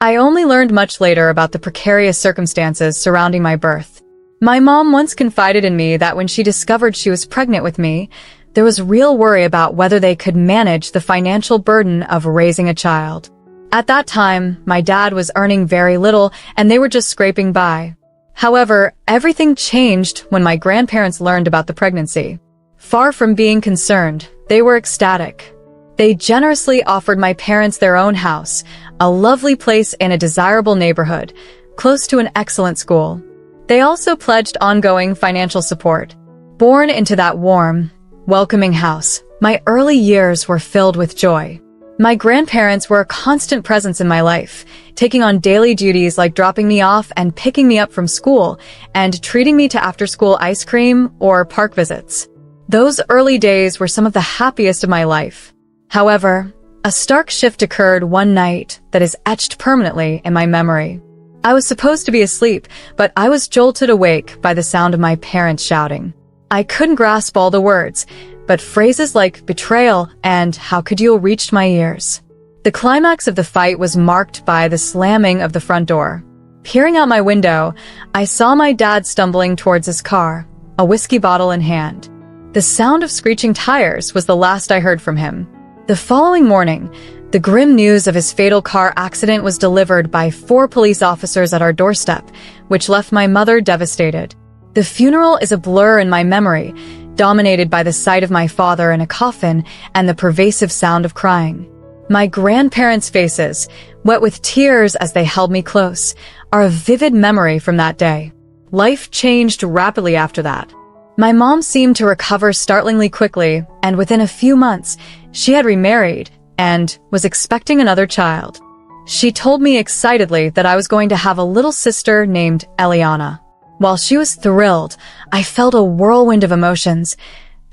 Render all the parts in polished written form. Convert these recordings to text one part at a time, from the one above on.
I only learned much later about the precarious circumstances surrounding my birth. My mom once confided in me that when she discovered she was pregnant with me, there was real worry about whether they could manage the financial burden of raising a child. At that time, my dad was earning very little and they were just scraping by. However, everything changed when my grandparents learned about the pregnancy. Far from being concerned, they were ecstatic. They generously offered my parents their own house, a lovely place in a desirable neighborhood, close to an excellent school. They also pledged ongoing financial support. Born into that warm, welcoming house, my early years were filled with joy. My grandparents were a constant presence in my life, taking on daily duties like dropping me off and picking me up from school, and treating me to after-school ice cream or park visits. Those early days were some of the happiest of my life. However, a stark shift occurred one night that is etched permanently in my memory. I was supposed to be asleep, but I was jolted awake by the sound of my parents shouting. I couldn't grasp all the words, but phrases like betrayal and how could you reached my ears. The climax of the fight was marked by the slamming of the front door. Peering out my window, I saw my dad stumbling towards his car, a whiskey bottle in hand. The sound of screeching tires was the last I heard from him. The following morning, the grim news of his fatal car accident was delivered by 4 police officers at our doorstep, which left my mother devastated. The funeral is a blur in my memory, dominated by the sight of my father in a coffin and the pervasive sound of crying. My grandparents' faces, wet with tears as they held me close, are a vivid memory from that day. Life changed rapidly after that. My mom seemed to recover startlingly quickly, and within a few months, she had remarried and was expecting another child. She told me excitedly that I was going to have a little sister named Eliana. While she was thrilled, I felt a whirlwind of emotions.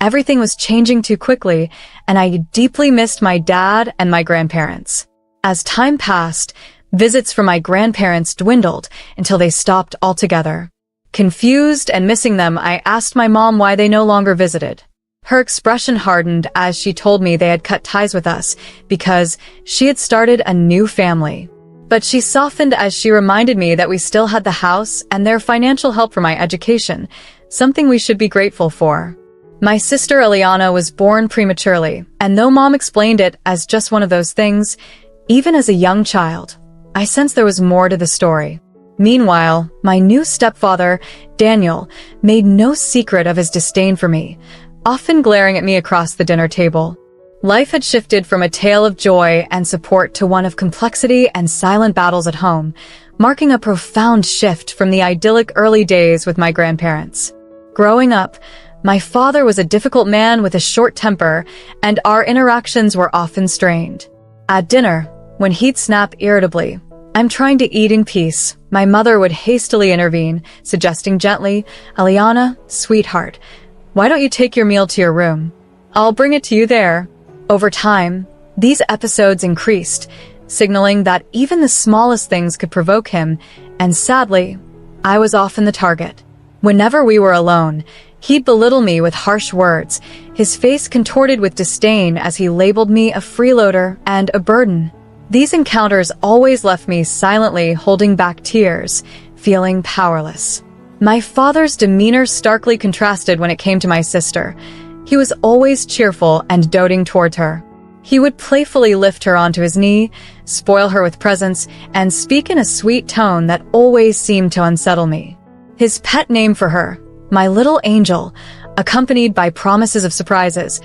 Everything was changing too quickly, and I deeply missed my dad and my grandparents. As time passed, visits from my grandparents dwindled until they stopped altogether. Confused and missing them, I asked my mom why they no longer visited. Her expression hardened as she told me they had cut ties with us because she had started a new family. But she softened as she reminded me that we still had the house and their financial help for my education, something we should be grateful for. My sister Eliana was born prematurely, and though Mom explained it as just one of those things, even as a young child, I sensed there was more to the story. Meanwhile, my new stepfather, Daniel, made no secret of his disdain for me, often glaring at me across the dinner table. Life had shifted from a tale of joy and support to one of complexity and silent battles at home, marking a profound shift from the idyllic early days with my grandparents. Growing up, my father was a difficult man with a short temper, and our interactions were often strained. At dinner, when he'd snap irritably, "I'm trying to eat in peace," my mother would hastily intervene, suggesting gently, "Eliana, sweetheart, why don't you take your meal to your room? I'll bring it to you there." Over time, these episodes increased, signaling that even the smallest things could provoke him, and sadly, I was often the target. Whenever we were alone, he'd belittle me with harsh words, his face contorted with disdain as he labeled me a freeloader and a burden. These encounters always left me silently holding back tears, feeling powerless. My father's demeanor starkly contrasted when it came to my sister. He was always cheerful and doting towards her. He would playfully lift her onto his knee, spoil her with presents, and speak in a sweet tone that always seemed to unsettle me. His pet name for her, my little angel, accompanied by promises of surprises,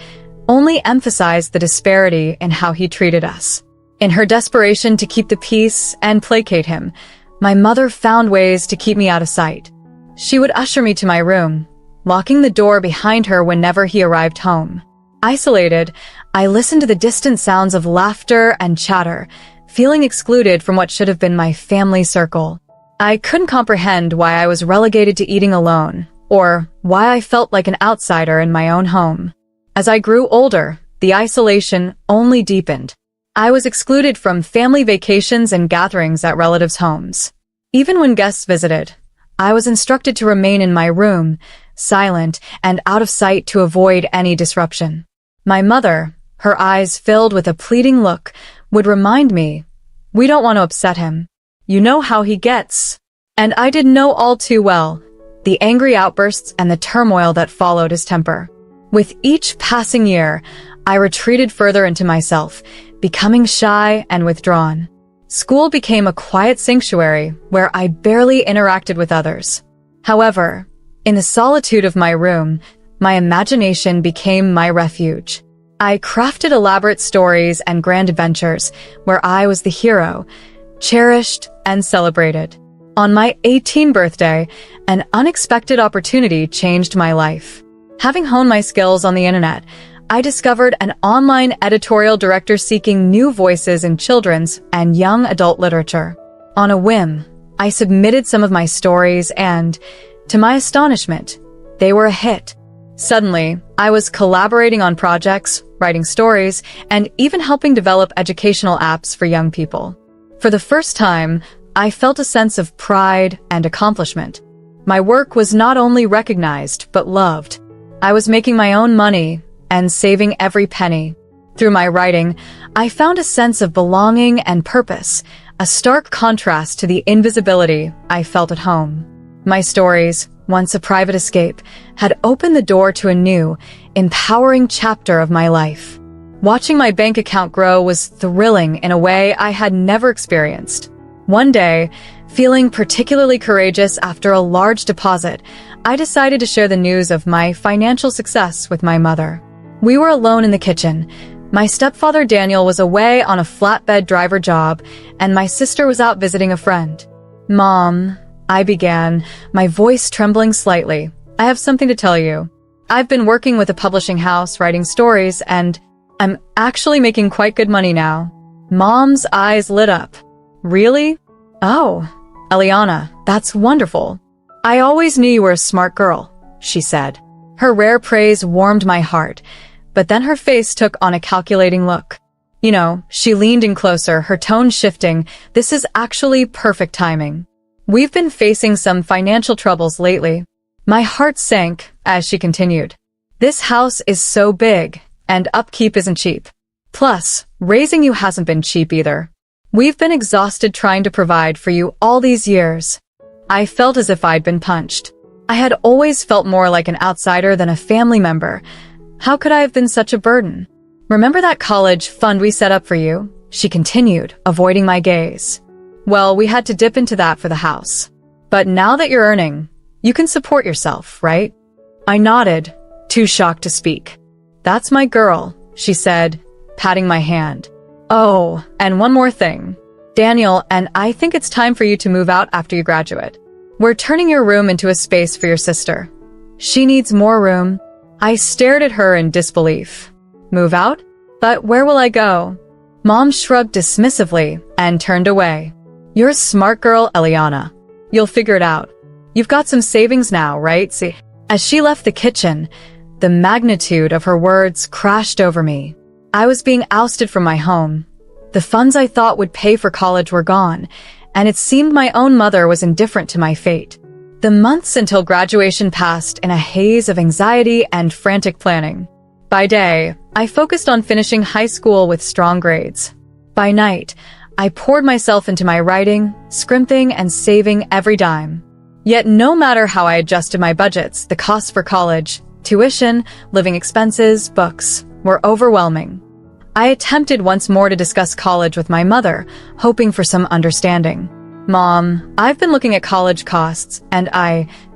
only emphasized the disparity in how he treated us. In her desperation to keep the peace and placate him, my mother found ways to keep me out of sight. She would usher me to my room, locking the door behind her whenever he arrived home. Isolated, I listened to the distant sounds of laughter and chatter, feeling excluded from what should have been my family circle. I couldn't comprehend why I was relegated to eating alone, or why I felt like an outsider in my own home. As I grew older, the isolation only deepened. I was excluded from family vacations and gatherings at relatives' homes. Even when guests visited, I was instructed to remain in my room, silent and out of sight to avoid any disruption. My mother, her eyes filled with a pleading look, would remind me, "We don't want to upset him. You know how he gets. And I did know all too well the angry outbursts and the turmoil that followed his temper. With each passing year, I retreated further into myself, becoming shy and withdrawn. School became a quiet sanctuary where I barely interacted with others. However, in the solitude of my room, my imagination became my refuge. I crafted elaborate stories and grand adventures where I was the hero, cherished and celebrated. On my 18th birthday, an unexpected opportunity changed my life. Having honed my skills on the internet, I discovered an online editorial director seeking new voices in children's and young adult literature. On a whim, I submitted some of my stories and, to my astonishment, they were a hit. Suddenly, I was collaborating on projects, writing stories, and even helping develop educational apps for young people. For the first time, I felt a sense of pride and accomplishment. My work was not only recognized, but loved. I was making my own money and saving every penny. Through my writing, I found a sense of belonging and purpose, a stark contrast to the invisibility I felt at home. My stories, once a private escape, had opened the door to a new, empowering chapter of my life. Watching my bank account grow was thrilling in a way I had never experienced. One day, feeling particularly courageous after a large deposit, I decided to share the news of my financial success with my mother. We were alone in the kitchen. My stepfather Daniel was away on a flatbed driver job, and my sister was out visiting a friend. "Mom," I began, my voice trembling slightly, "I have something to tell you. I've been working with a publishing house writing stories, and I'm actually making quite good money now." Mom's eyes lit up. "Really? Oh, Eliana, that's wonderful. I always knew you were a smart girl," she said. Her rare praise warmed my heart, but then her face took on a calculating look. She leaned in closer, her tone shifting. "This is actually perfect timing. We've been facing some financial troubles lately." My heart sank as she continued. "This house is so big, and upkeep isn't cheap. Plus, raising you hasn't been cheap either. We've been exhausted trying to provide for you all these years." I felt as if I'd been punched. I had always felt more like an outsider than a family member. How could I have been such a burden? "Remember that college fund we set up for you?" she continued, avoiding my gaze. "Well, we had to dip into that for the house. But now that you're earning, you can support yourself, right?" I nodded, too shocked to speak. "That's my girl," she said, patting my hand. "Oh, and one more thing. Daniel and I think it's time for you to move out after you graduate. We're turning your room into a space for your sister. She needs more room." I stared at her in disbelief. "Move out? But where will I go?" Mom shrugged dismissively and turned away. "You're a smart girl, Eliana. You'll figure it out. You've got some savings now, right?" See? As she left the kitchen, the magnitude of her words crashed over me. I was being ousted from my home. The funds I thought would pay for college were gone, and it seemed my own mother was indifferent to my fate. The months until graduation passed in a haze of anxiety and frantic planning. By day, I focused on finishing high school with strong grades. By night, I poured myself into my writing, scrimping and saving every dime. Yet no matter how I adjusted my budgets, the costs for college, tuition, living expenses, books, were overwhelming. I attempted once more to discuss college with my mother, hoping for some understanding. "Mom, I've been looking at college costs, and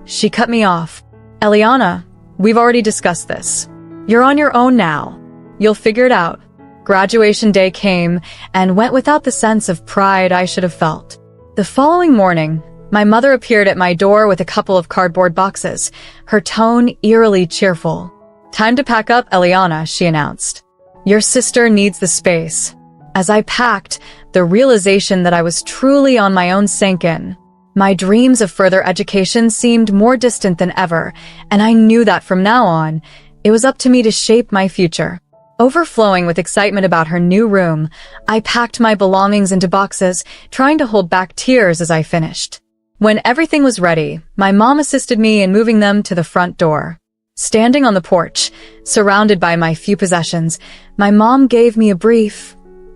She cut me off. "Eliana, we've already discussed this. You're on your own now. You'll figure it out." Graduation day came and went without the sense of pride I should have felt. The following morning, my mother appeared at my door with a couple of cardboard boxes, her tone eerily cheerful. "Time to pack up, Eliana," she announced. "Your sister needs the space." As I packed, the realization that I was truly on my own sank in. My dreams of further education seemed more distant than ever, and I knew that from now on, it was up to me to shape my future. Overflowing with excitement about her new room, I packed my belongings into boxes, trying to hold back tears as I finished. When everything was ready, my mom assisted me in moving them to the front door. Standing on the porch, surrounded by my few possessions, my mom gave me a brief,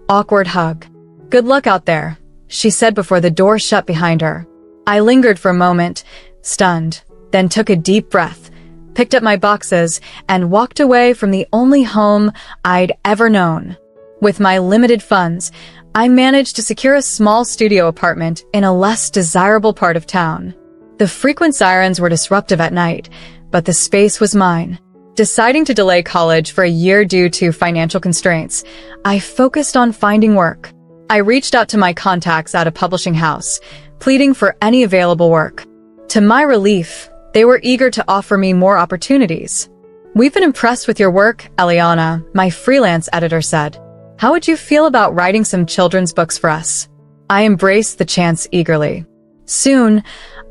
awkward hug. "Good luck out there," she said before the door shut behind her. I lingered for a moment, stunned, then took a deep breath, picked up my boxes, and walked away from the only home I'd ever known. With my limited funds, I managed to secure a small studio apartment in a less desirable part of town. The frequent sirens were disruptive at night, but the space was mine. Deciding to delay college for a year due to financial constraints, I focused on finding work. I reached out to my contacts at a publishing house, pleading for any available work. To my relief, they were eager to offer me more opportunities. "We've been impressed with your work, Eliana," my freelance editor said. "How would you feel about writing some children's books for us?" I embraced the chance eagerly. Soon,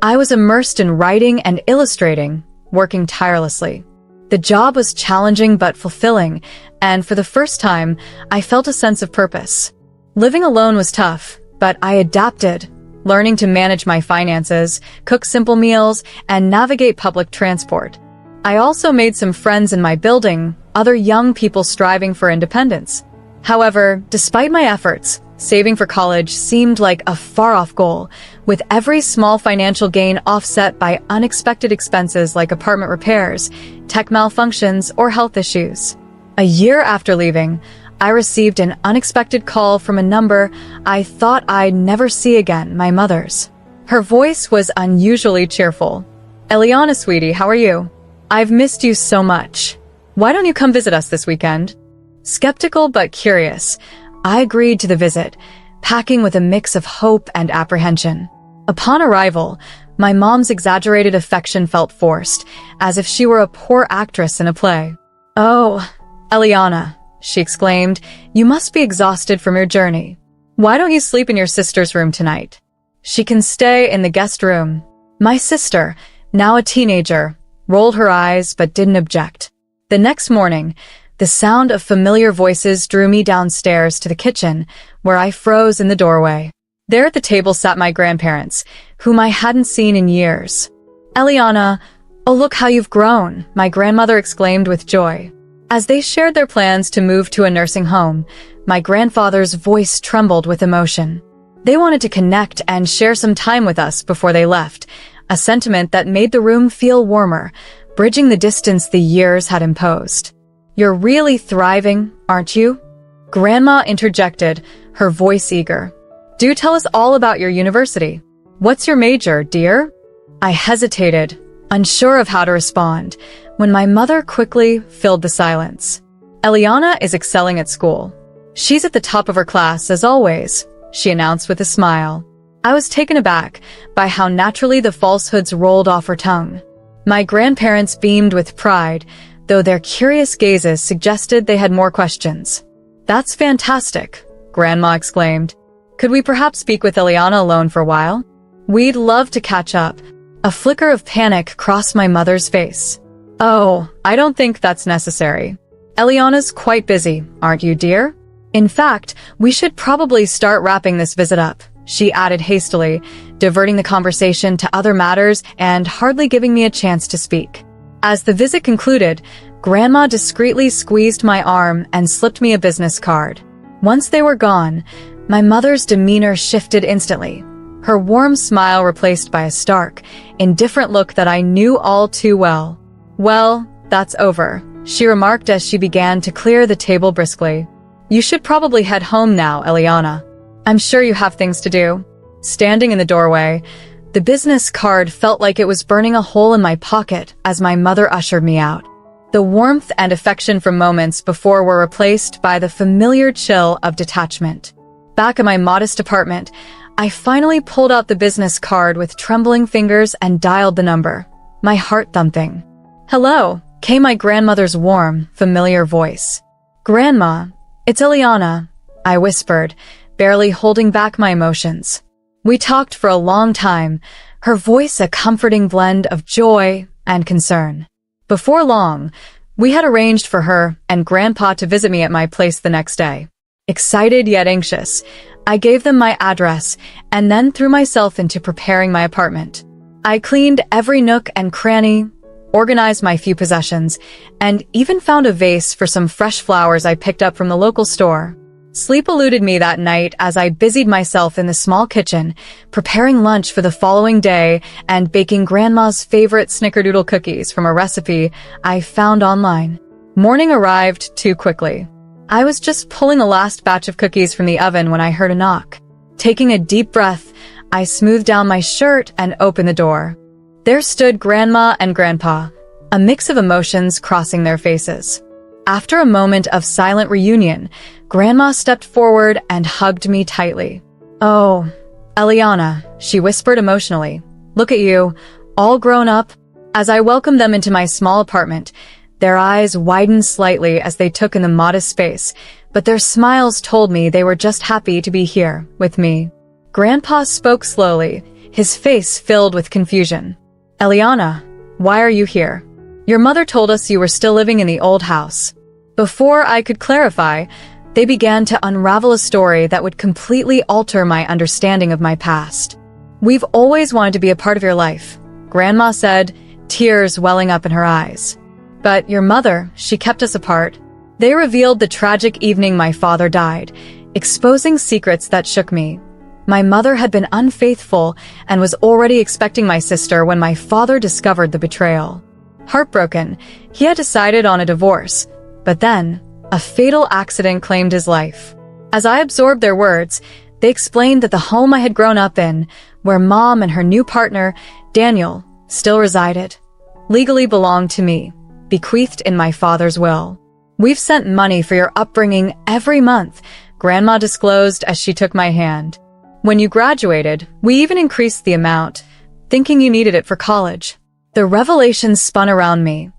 I was immersed in writing and illustrating, working tirelessly. The job was challenging but fulfilling, and for the first time, I felt a sense of purpose. Living alone was tough, but I adapted, learning to manage my finances, cook simple meals, and navigate public transport. I also made some friends in my building, other young people striving for independence. However, despite my efforts, saving for college seemed like a far-off goal, with every small financial gain offset by unexpected expenses like apartment repairs, tech malfunctions, or health issues. A year after leaving, I received an unexpected call from a number I thought I'd never see again, my mother's. Her voice was unusually cheerful. "Eliana, sweetie, how are you? I've missed you so much. Why don't you come visit us this weekend?" Skeptical but curious, I agreed to the visit, packing with a mix of hope and apprehension. Upon arrival, my mom's exaggerated affection felt forced, as if she were a poor actress in a play. "Oh, Eliana," she exclaimed, "you must be exhausted from your journey. Why don't you sleep in your sister's room tonight? She can stay in the guest room." My sister, now a teenager, rolled her eyes but didn't object. The next morning, the sound of familiar voices drew me downstairs to the kitchen, where I froze in the doorway. There at the table sat my grandparents, whom I hadn't seen in years. "Eliana, oh look how you've grown," my grandmother exclaimed with joy. As they shared their plans to move to a nursing home, my grandfather's voice trembled with emotion. They wanted to connect and share some time with us before they left, a sentiment that made the room feel warmer, bridging the distance the years had imposed. "You're really thriving, aren't you?" Grandma interjected, her voice eager. "Do tell us all about your university. What's your major, dear?" I hesitated, unsure of how to respond, when my mother quickly filled the silence. "Eliana is excelling at school. She's at the top of her class, as always," she announced with a smile. I was taken aback by how naturally the falsehoods rolled off her tongue. My grandparents beamed with pride, though their curious gazes suggested they had more questions. "That's fantastic," Grandma exclaimed. "Could we perhaps speak with Eliana alone for a while? We'd love to catch up." A flicker of panic crossed my mother's face. "Oh, I don't think that's necessary. Eliana's quite busy, aren't you, dear? In fact, we should probably start wrapping this visit up," she added hastily, diverting the conversation to other matters and hardly giving me a chance to speak. As the visit concluded, Grandma discreetly squeezed my arm and slipped me a business card. Once they were gone, my mother's demeanor shifted instantly, her warm smile replaced by a stark, indifferent look that I knew all too well. "Well, that's over," she remarked as she began to clear the table briskly. "You should probably head home now, Eliana. I'm sure you have things to do." Standing in the doorway, the business card felt like it was burning a hole in my pocket as my mother ushered me out. The warmth and affection from moments before were replaced by the familiar chill of detachment. Back in my modest apartment, I finally pulled out the business card with trembling fingers and dialed the number, my heart thumping. "Hello," came my grandmother's warm, familiar voice. "Grandma, it's Eliana," I whispered, barely holding back my emotions. We talked for a long time, her voice a comforting blend of joy and concern. Before long, we had arranged for her and Grandpa to visit me at my place the next day. Excited yet anxious, I gave them my address and then threw myself into preparing my apartment. I cleaned every nook and cranny, organized my few possessions, and even found a vase for some fresh flowers I picked up from the local store. Sleep eluded me that night as I busied myself in the small kitchen, preparing lunch for the following day and baking Grandma's favorite snickerdoodle cookies from a recipe I found online. Morning arrived too quickly. I was just pulling the last batch of cookies from the oven when I heard a knock. Taking a deep breath, I smoothed down my shirt and opened the door. There stood Grandma and Grandpa, a mix of emotions crossing their faces. After a moment of silent reunion, Grandma stepped forward and hugged me tightly. "Oh, Eliana," she whispered emotionally. "Look at you, all grown up." As I welcomed them into my small apartment, their eyes widened slightly as they took in the modest space, but their smiles told me they were just happy to be here, with me. Grandpa spoke slowly, his face filled with confusion. "Eliana, why are you here? Your mother told us you were still living in the old house." Before I could clarify, they began to unravel a story that would completely alter my understanding of my past. "We've always wanted to be a part of your life," Grandma said, tears welling up in her eyes. "But your mother, she kept us apart." They revealed the tragic evening my father died, exposing secrets that shook me. My mother had been unfaithful and was already expecting my sister when my father discovered the betrayal. Heartbroken, he had decided on a divorce, but then, a fatal accident claimed his life. As I absorbed their words, they explained that the home I had grown up in, where Mom and her new partner, Daniel, still resided, legally belonged to me, bequeathed in my father's will. "We've sent money for your upbringing every month," Grandma disclosed as she took my hand. "When you graduated, we even increased the amount, thinking you needed it for college." The revelation spun around me.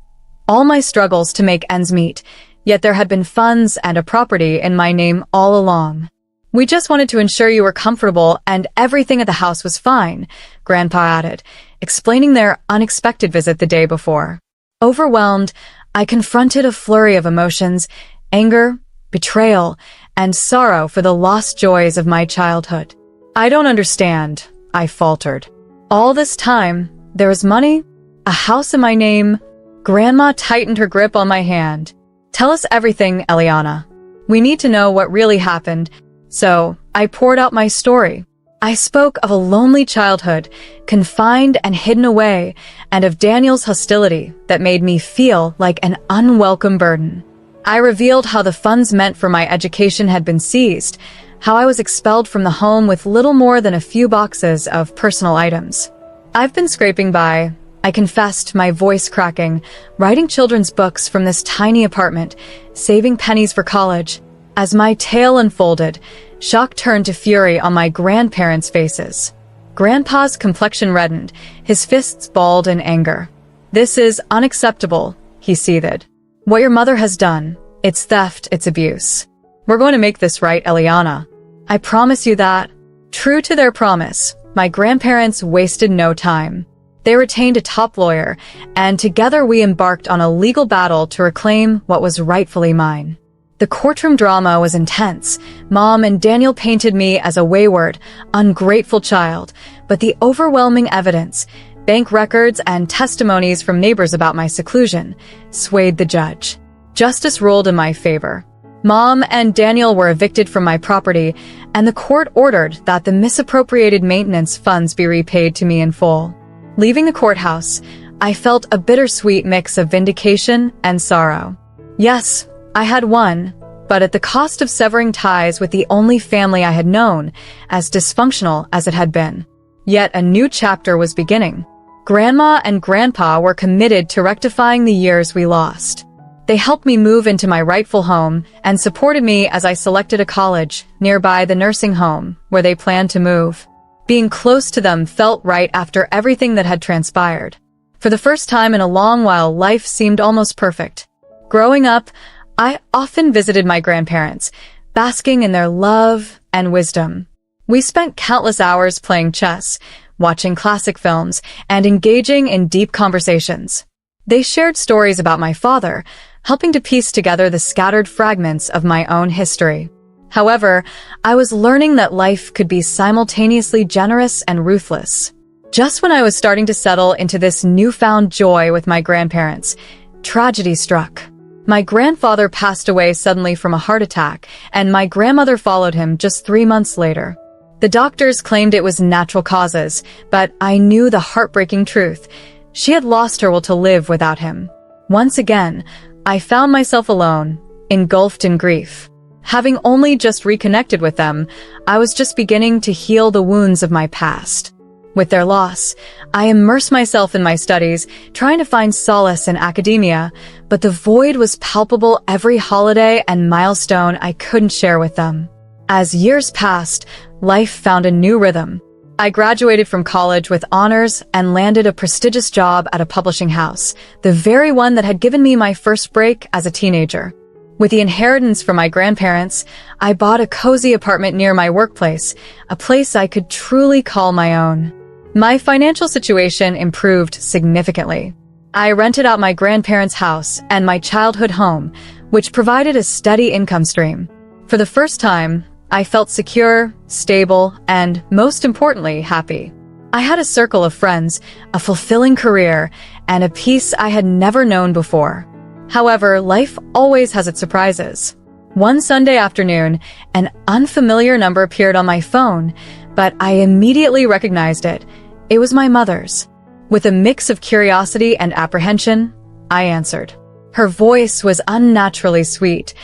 All my struggles to make ends meet, yet there had been funds and a property in my name all along. "We just wanted to ensure you were comfortable and everything at the house was fine," Grandpa added, explaining their unexpected visit the day before. Overwhelmed, I confronted a flurry of emotions, anger, betrayal, and sorrow for the lost joys of my childhood. "I don't understand," I faltered. "All this time, there was money, a house in my name." Grandma tightened her grip on my hand. "Tell us everything, Eliana. We need to know what really happened." So, I poured out my story. I spoke of a lonely childhood, confined and hidden away, and of Daniel's hostility that made me feel like an unwelcome burden. I revealed how the funds meant for my education had been seized, how I was expelled from the home with little more than a few boxes of personal items. "I've been scraping by," I confessed, my voice cracking, writing children's books from this tiny apartment, saving pennies for college. As my tale unfolded, shock turned to fury on my grandparents' faces. Grandpa's complexion reddened, his fists balled in anger. "This is unacceptable," he seethed. "What your mother has done, it's theft, it's abuse. We're going to make this right, Eliana. I promise you that." True to their promise, my grandparents wasted no time. They retained a top lawyer, and together we embarked on a legal battle to reclaim what was rightfully mine. The courtroom drama was intense. Mom and Daniel painted me as a wayward, ungrateful child, but the overwhelming evidence, bank records and testimonies from neighbors about my seclusion, swayed the judge. Justice ruled in my favor. Mom and Daniel were evicted from my property, and the court ordered that the misappropriated maintenance funds be repaid to me in full. Leaving the courthouse, I felt a bittersweet mix of vindication and sorrow. Yes, I had won, but at the cost of severing ties with the only family I had known, as dysfunctional as it had been. Yet a new chapter was beginning. Grandma and Grandpa were committed to rectifying the years we lost. They helped me move into my rightful home and supported me as I selected a college nearby the nursing home where they planned to move. Being close to them felt right after everything that had transpired. For the first time in a long while, life seemed almost perfect. Growing up, I often visited my grandparents, basking in their love and wisdom. We spent countless hours playing chess, watching classic films, and engaging in deep conversations. They shared stories about my father, helping to piece together the scattered fragments of my own history. However, I was learning that life could be simultaneously generous and ruthless. Just when I was starting to settle into this newfound joy with my grandparents, tragedy struck. My grandfather passed away suddenly from a heart attack, and my grandmother followed him just 3 months later. The doctors claimed it was natural causes, but I knew the heartbreaking truth. She had lost her will to live without him. Once again, I found myself alone, engulfed in grief. Having only just reconnected with them, I was just beginning to heal the wounds of my past. With their loss, I immersed myself in my studies, trying to find solace in academia, but the void was palpable every holiday and milestone I couldn't share with them. As years passed, life found a new rhythm. I graduated from college with honors and landed a prestigious job at a publishing house, the very one that had given me my first break as a teenager. With the inheritance from my grandparents, I bought a cozy apartment near my workplace, a place I could truly call my own. My financial situation improved significantly. I rented out my grandparents' house and my childhood home, which provided a steady income stream. For the first time, I felt secure, stable, and, most importantly, happy. I had a circle of friends, a fulfilling career, and a peace I had never known before. However, life always has its surprises. One Sunday afternoon, an unfamiliar number appeared on my phone, but I immediately recognized it. It was my mother's. With a mix of curiosity and apprehension, I answered. Her voice was unnaturally sweet,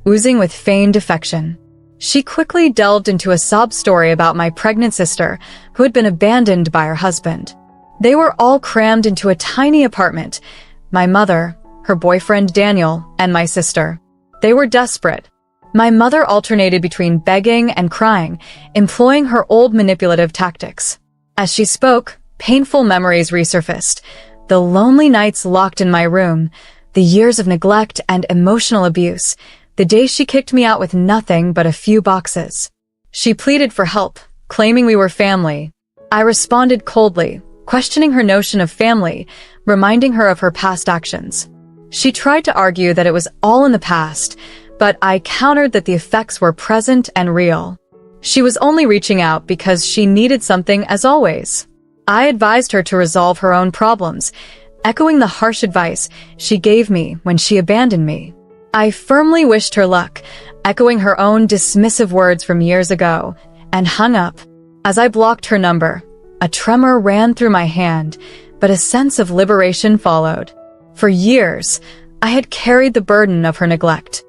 oozing with feigned affection. She quickly delved into a sob story about my pregnant sister, who had been abandoned by her husband. They were all crammed into a tiny apartment. My mother, her boyfriend Daniel, and my sister. They were desperate. My mother alternated between begging and crying, employing her old manipulative tactics. As she spoke, painful memories resurfaced. The lonely nights locked in my room, the years of neglect and emotional abuse, the day she kicked me out with nothing but a few boxes. She pleaded for help, claiming we were family. I responded coldly, questioning her notion of family, reminding her of her past actions. She tried to argue that it was all in the past, but I countered that the effects were present and real. She was only reaching out because she needed something as always. I advised her to resolve her own problems, echoing the harsh advice she gave me when she abandoned me. I firmly wished her luck, echoing her own dismissive words from years ago, and hung up. As I blocked her number, a tremor ran through my hand, but a sense of liberation followed. For years, I had carried the burden of her neglect.